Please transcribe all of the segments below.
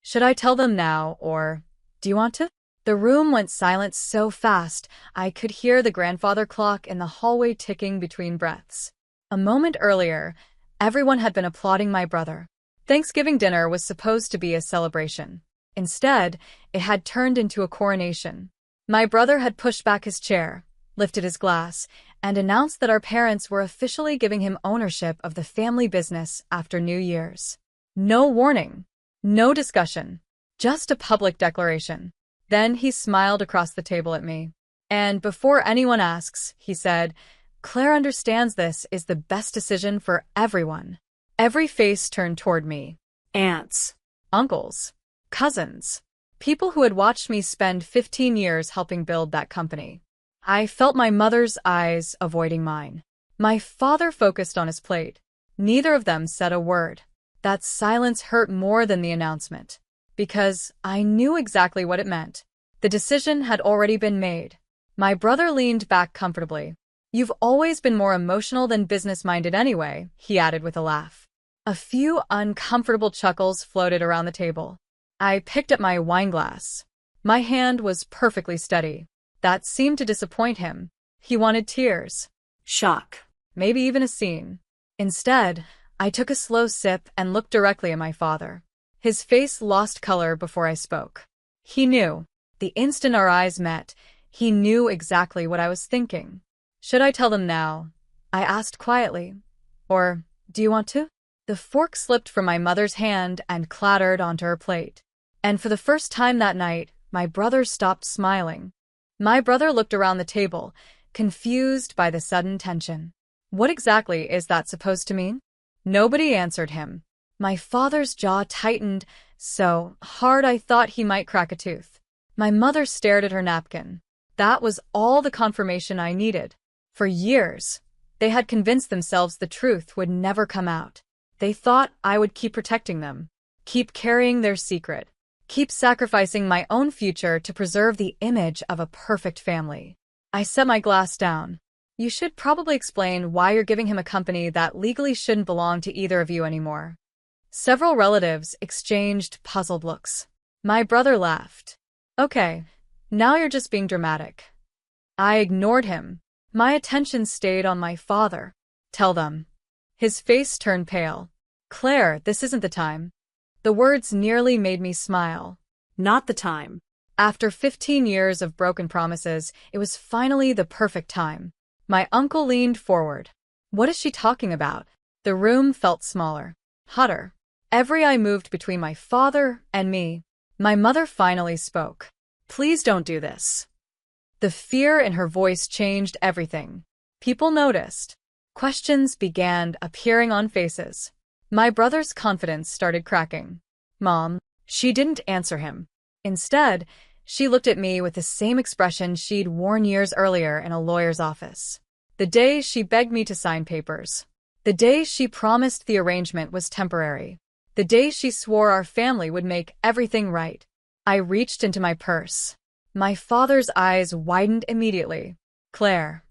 Should I tell them now, or do you want to? The room went silent so fast, I could hear the grandfather clock in the hallway ticking between breaths. A moment earlier, everyone had been applauding my brother. Thanksgiving dinner was supposed to be a celebration. Instead, it had turned into a coronation. My brother had pushed back his chair, lifted his glass, and announced that our parents were officially giving him ownership of the family business after New Year's. No warning, no discussion, just a public declaration. Then he smiled across the table at me. And before anyone asks, he said, "Claire understands this is the best decision for everyone." Every face turned toward me. Aunts, uncles, cousins, people who had watched me spend 15 years helping build that company. I felt my mother's eyes avoiding mine. My father focused on his plate. Neither of them said a word. That silence hurt more than the announcement, because I knew exactly what it meant. The decision had already been made. My brother leaned back comfortably. "You've always been more emotional than business-minded anyway," he added with a laugh. A few uncomfortable chuckles floated around the table. I picked up my wineglass. My hand was perfectly steady. That seemed to disappoint him. He wanted tears, shock, maybe even a scene. Instead, I took a slow sip and looked directly at my father. His face lost color before I spoke. He knew. The instant our eyes met, he knew exactly what I was thinking. "Should I tell them now?" I asked quietly. "Or do you want to?" The fork slipped from my mother's hand and clattered onto her plate. And for the first time that night, my brother stopped smiling. My brother looked around the table, confused by the sudden tension. What exactly is that supposed to mean? Nobody answered him. My father's jaw tightened so hard I thought he might crack a tooth. My mother stared at her napkin. That was all the confirmation I needed. For years, they had convinced themselves the truth would never come out. They thought I would keep protecting them, keep carrying their secret, keep sacrificing my own future to preserve the image of a perfect family. I set my glass down. "You should probably explain why you're giving him a company that legally shouldn't belong to either of you anymore." Several relatives exchanged puzzled looks. My brother laughed. "Okay, now you're just being dramatic." I ignored him. My attention stayed on my father. "Tell them." His face turned pale. "Claire, this isn't the time." The words nearly made me smile. Not the time. After 15 years of broken promises, it was finally the perfect time. My uncle leaned forward. "What is she talking about?" The room felt smaller, hotter. Every eye moved between my father and me. My mother finally spoke. "Please don't do this." The fear in her voice changed everything. People noticed. Questions began appearing on faces. My brother's confidence started cracking. "Mom." She didn't answer him. Instead, she looked at me with the same expression she'd worn years earlier in a lawyer's office. The day she begged me to sign papers. The day she promised the arrangement was temporary. The day she swore our family would make everything right. I reached into my purse. My father's eyes widened immediately. "Claire."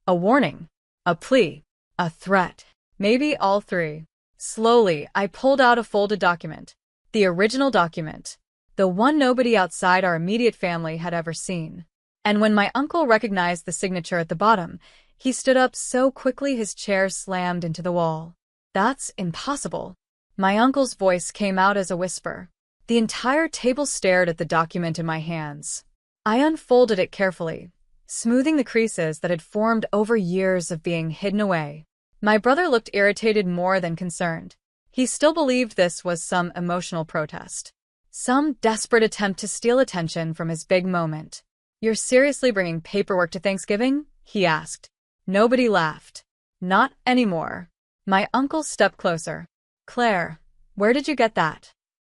A warning. A plea. A threat. Maybe all three. Slowly, I pulled out a folded document. The original document. The one nobody outside our immediate family had ever seen. And when my uncle recognized the signature at the bottom, he stood up so quickly his chair slammed into the wall. "That's impossible." My uncle's voice came out as a whisper. The entire table stared at the document in my hands. I unfolded it carefully, smoothing the creases that had formed over years of being hidden away. My brother looked irritated more than concerned. He still believed this was some emotional protest. Some desperate attempt to steal attention from his big moment. "You're seriously bringing paperwork to Thanksgiving?" he asked. Nobody laughed. Not anymore. My uncle stepped closer. "Claire, where did you get that?"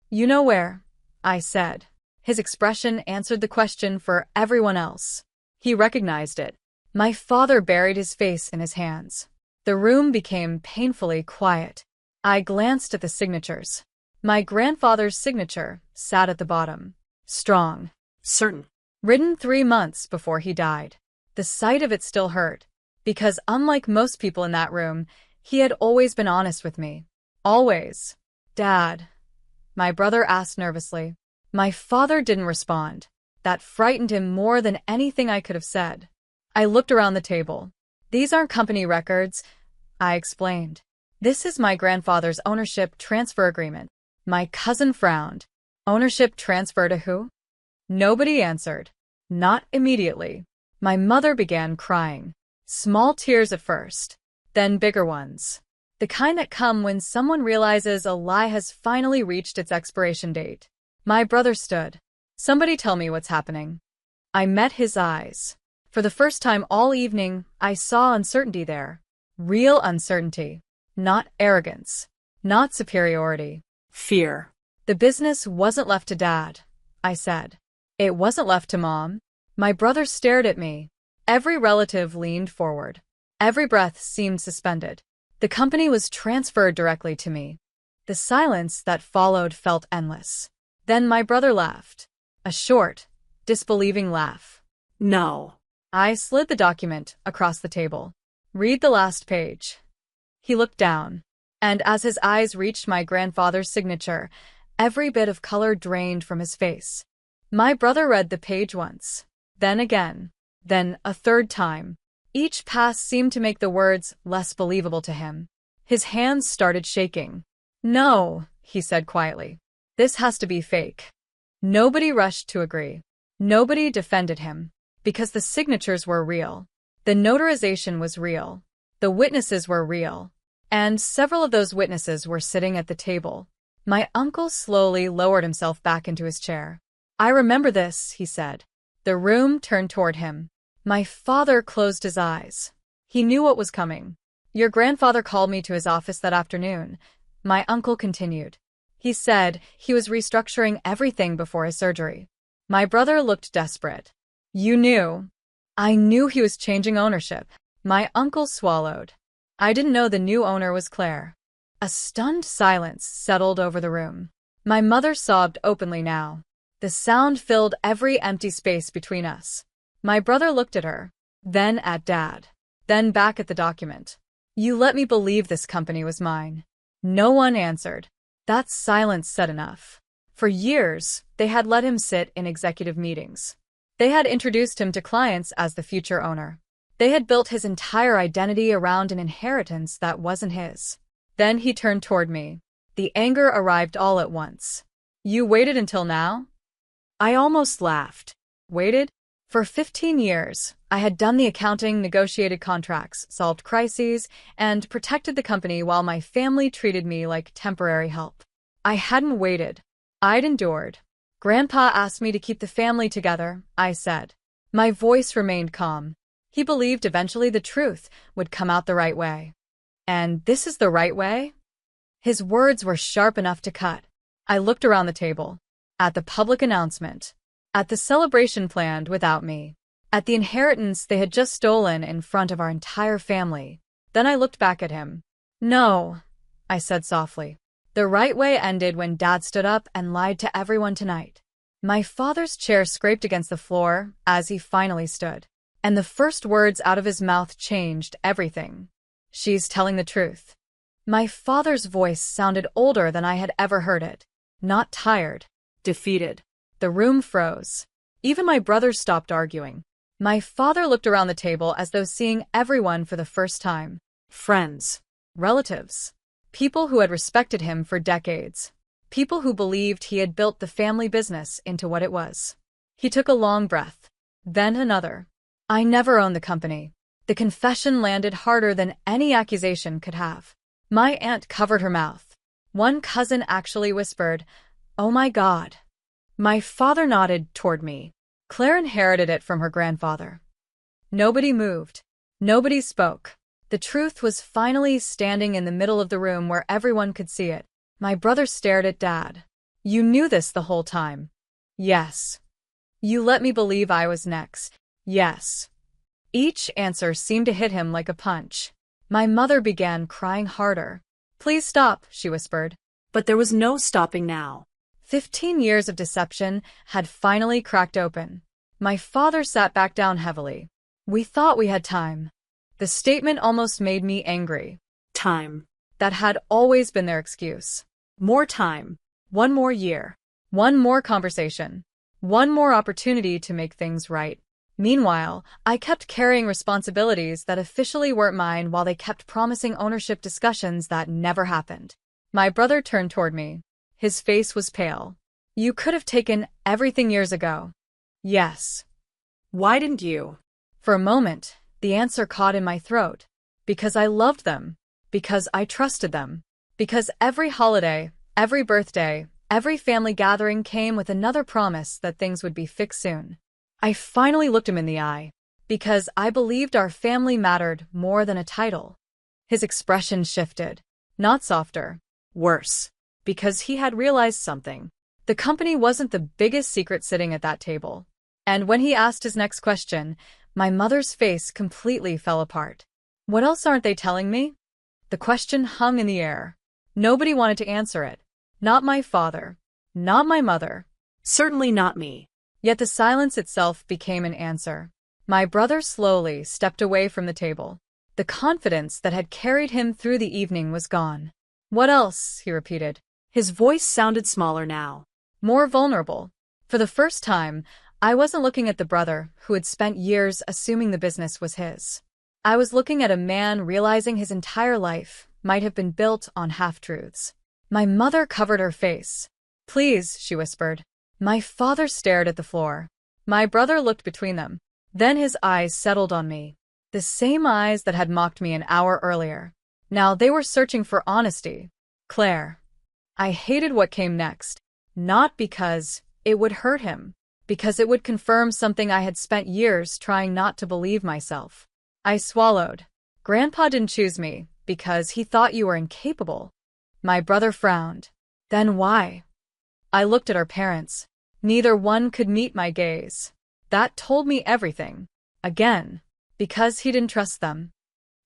"You know where," I said. His expression answered the question for everyone else. He recognized it. My father buried his face in his hands. The room became painfully quiet. I glanced at the signatures. My grandfather's signature sat at the bottom. Strong. Certain. Written 3 months before he died. The sight of it still hurt, because unlike most people in that room, he had always been honest with me. Always. "Dad." my brother asked nervously. My father didn't respond. That frightened him more than anything I could have said. I looked around the table. These aren't company records, I explained. This is my grandfather's ownership transfer agreement. My cousin frowned. Ownership transfer to who? Nobody answered. Not immediately. My mother began crying. Small tears at first, then bigger ones. The kind that come when someone realizes a lie has finally reached its expiration date. My brother stood. Somebody tell me what's happening. I met his eyes. For the first time all evening, I saw uncertainty there. Real uncertainty. Not arrogance. Not superiority. Fear. The business wasn't left to Dad, I said. It wasn't left to Mom. My brother stared at me. Every relative leaned forward. Every breath seemed suspended. The company was transferred directly to me. The silence that followed felt endless. Then my brother laughed. A short, disbelieving laugh. No. I slid the document across the table. Read the last page. He looked down, and as his eyes reached my grandfather's signature, every bit of color drained from his face. My brother read the page once, then again, then a third time. Each pass seemed to make the words less believable to him. His hands started shaking. No, he said quietly. This has to be fake. Nobody rushed to agree. Nobody defended him, because the signatures were real. The notarization was real. The witnesses were real. And several of those witnesses were sitting at the table. My uncle slowly lowered himself back into his chair. I remember this, he said. The room turned toward him. My father closed his eyes. He knew what was coming. Your grandfather called me to his office that afternoon, my uncle continued. He said he was restructuring everything before his surgery. My brother looked desperate. You knew? I knew he was changing ownership. My uncle swallowed. I didn't know the new owner was Claire. A stunned silence settled over the room. My mother sobbed openly now. The sound filled every empty space between us. My brother looked at her, then at Dad, then back at the document. You let me believe this company was mine. No one answered. That silence said enough. For years, they had let him sit in executive meetings. They had introduced him to clients as the future owner. They had built his entire identity around an inheritance that wasn't his. Then he turned toward me. The anger arrived all at once. You waited until now? I almost laughed. Waited? For 15 years, I had done the accounting, negotiated contracts, solved crises, and protected the company while my family treated me like temporary help. I hadn't waited. I'd endured. Grandpa asked me to keep the family together, I said. My voice remained calm. He believed eventually the truth would come out the right way. And this is the right way? His words were sharp enough to cut. I looked around the table. At the public announcement. At the celebration planned without me. At the inheritance they had just stolen in front of our entire family. Then I looked back at him. No, I said softly. The right way ended when Dad stood up and lied to everyone tonight. My father's chair scraped against the floor as he finally stood. And the first words out of his mouth changed everything. She's telling the truth. My father's voice sounded older than I had ever heard it. Not tired. Defeated. The room froze. Even my brothers stopped arguing. My father looked around the table as though seeing everyone for the first time. Friends. Relatives. People who had respected him for decades. People who believed he had built the family business into what it was. He took a long breath. Then another. I never owned the company. The confession landed harder than any accusation could have. My aunt covered her mouth. One cousin actually whispered, "Oh my God." My father nodded toward me. Claire inherited it from her grandfather. Nobody moved. Nobody spoke. The truth was finally standing in the middle of the room where everyone could see it. My brother stared at Dad. You knew this the whole time. Yes. You let me believe I was next. Yes. Each answer seemed to hit him like a punch. My mother began crying harder. Please stop, she whispered. But there was no stopping now. 15 years of deception had finally cracked open. My father sat back down heavily. We thought we had time. The statement almost made me angry. Time. That had always been their excuse. More time. One more year. One more conversation. One more opportunity to make things right. Meanwhile, I kept carrying responsibilities that officially weren't mine while they kept promising ownership discussions that never happened. My brother turned toward me. His face was pale. You could have taken everything years ago. Yes. Why didn't you? For a moment, the answer caught in my throat. Because I loved them. Because I trusted them. Because every holiday, every birthday, every family gathering came with another promise that things would be fixed soon. I finally looked him in the eye. Because I believed our family mattered more than a title. His expression shifted. Not softer. Worse. Because he had realized something. The company wasn't the biggest secret sitting at that table. And when he asked his next question, my mother's face completely fell apart. What else aren't they telling me? The question hung in the air. Nobody wanted to answer it. Not my father. Not my mother. Certainly not me. Yet the silence itself became an answer. My brother slowly stepped away from the table. The confidence that had carried him through the evening was gone. What else? He repeated. His voice sounded smaller now. More vulnerable. For the first time, I wasn't looking at the brother who had spent years assuming the business was his. I was looking at a man realizing his entire life might have been built on half-truths. My mother covered her face. Please, she whispered. My father stared at the floor. My brother looked between them. Then his eyes settled on me. The same eyes that had mocked me an hour earlier. Now they were searching for honesty. Claire. I hated what came next. Not because it would hurt him. Because it would confirm something I had spent years trying not to believe myself. I swallowed. Grandpa didn't choose me because he thought you were incapable. My brother frowned. Then why? I looked at our parents. Neither one could meet my gaze. That told me everything. Again. Because he didn't trust them.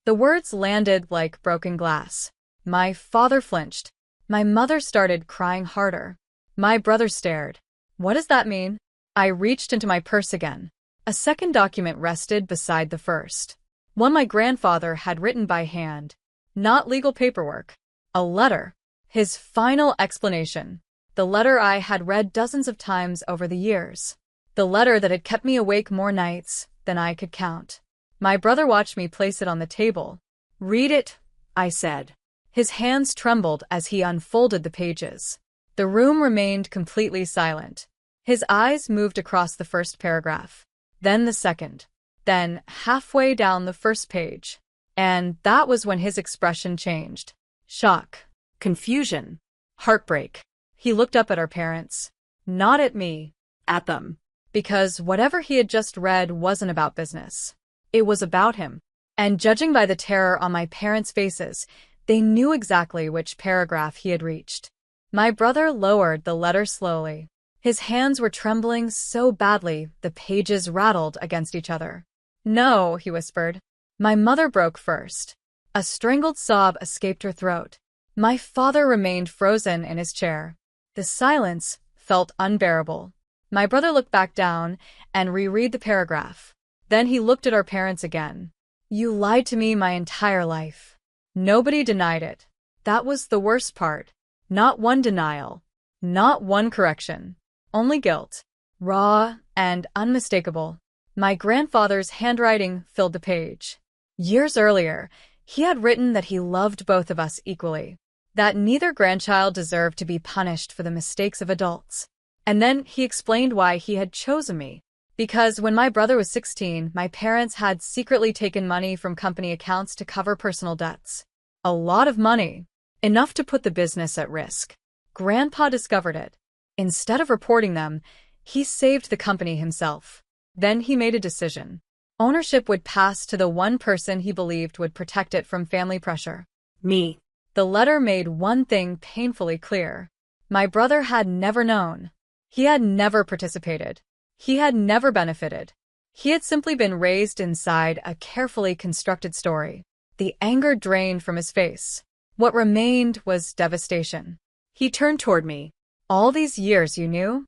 The words landed like broken glass. My father flinched. My mother started crying harder. My brother stared. What does that mean? I reached into my purse again. A second document rested beside the first. One my grandfather had written by hand. Not legal paperwork. A letter. His final explanation. The letter I had read dozens of times over the years. The letter that had kept me awake more nights than I could count. My brother watched me place it on the table. Read it, I said. His hands trembled as he unfolded the pages. The room remained completely silent. His eyes moved across the first paragraph. Then the second. Then halfway down the first page. And that was when his expression changed. Shock. Confusion. Heartbreak. He looked up at our parents. Not at me. At them. Because whatever he had just read wasn't about business. It was about him. And judging by the terror on my parents' faces, they knew exactly which paragraph he had reached. My brother lowered the letter slowly. His hands were trembling so badly the pages rattled against each other. No, he whispered. My mother broke first. A strangled sob escaped her throat. My father remained frozen in his chair. The silence felt unbearable. My brother looked back down and reread the paragraph. Then he looked at our parents again. You lied to me my entire life. Nobody denied it. That was the worst part. Not one denial. Not one correction. Only guilt. Raw and unmistakable. My grandfather's handwriting filled the page. Years earlier, he had written that he loved both of us equally. That neither grandchild deserved to be punished for the mistakes of adults. And then he explained why he had chosen me. Because when my brother was 16, my parents had secretly taken money from company accounts to cover personal debts. A lot of money. Enough to put the business at risk. Grandpa discovered it. Instead of reporting them, he saved the company himself. Then he made a decision. Ownership would pass to the one person he believed would protect it from family pressure. Me. The letter made one thing painfully clear. My brother had never known. He had never participated. He had never benefited. He had simply been raised inside a carefully constructed story. The anger drained from his face. What remained was devastation. He turned toward me. All these years you knew?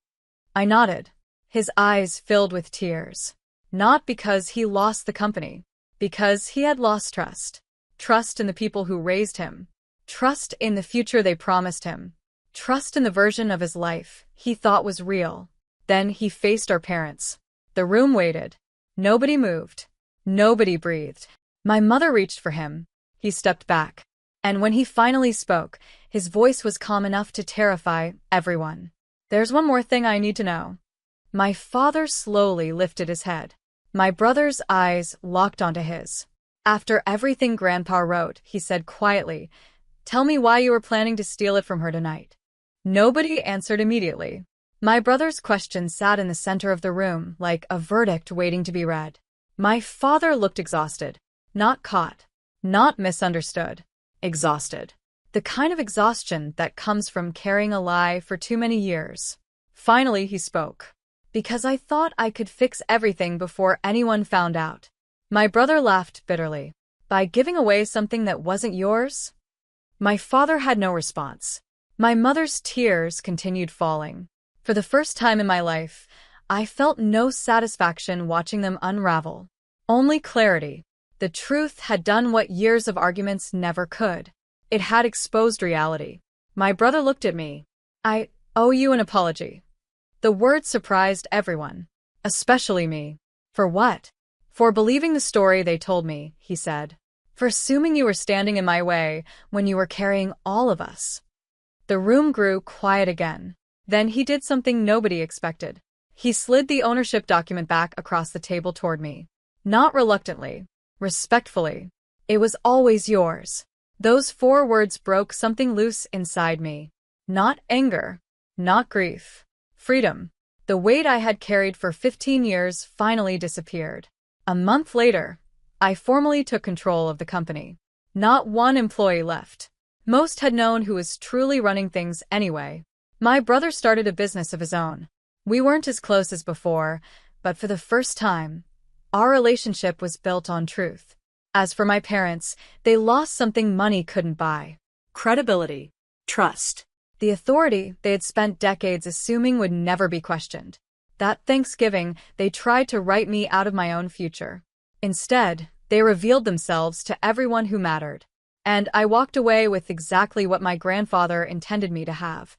I nodded. His eyes filled with tears. Not because he lost the company. Because he had lost trust. Trust in the people who raised him. Trust in the future they promised him. trust in the version of his life he thought was real. Then he faced our parents. The room waited. Nobody moved. Nobody breathed. My mother reached for him. He stepped back. And when he finally spoke, his voice was calm enough to terrify everyone. "There's one more thing I need to know." My father slowly lifted his head. My brother's eyes locked onto his. "After everything Grandpa wrote," he said quietly, "tell me why you were planning to steal it from her tonight." Nobody answered immediately. My brother's question sat in the center of the room, like a verdict waiting to be read. My father looked exhausted. Not caught. Not misunderstood. Exhausted. The kind of exhaustion that comes from carrying a lie for too many years. Finally, he spoke. "Because I thought I could fix everything before anyone found out." My brother laughed bitterly. "By giving away something that wasn't yours?" My father had no response. My mother's tears continued falling. For the first time in my life, I felt no satisfaction watching them unravel. Only clarity. The truth had done what years of arguments never could. It had exposed reality. My brother looked at me. "I owe you an apology." The word surprised everyone, especially me. "For what?" "For believing the story they told me," he said. "For assuming you were standing in my way when you were carrying all of us." The room grew quiet again. Then he did something nobody expected. He slid the ownership document back across the table toward me. Not reluctantly. Respectfully. "It was always yours." Those 4 words broke something loose inside me. Not anger. Not grief. Freedom. The weight I had carried for 15 years finally disappeared. A month later, I formally took control of the company. Not one employee left. Most had known who was truly running things anyway. My brother started a business of his own. We weren't as close as before, but for the first time, our relationship was built on truth. As for my parents, they lost something money couldn't buy. Credibility. Trust. The authority they had spent decades assuming would never be questioned. That Thanksgiving, they tried to write me out of my own future. Instead, they revealed themselves to everyone who mattered. And I walked away with exactly what my grandfather intended me to have.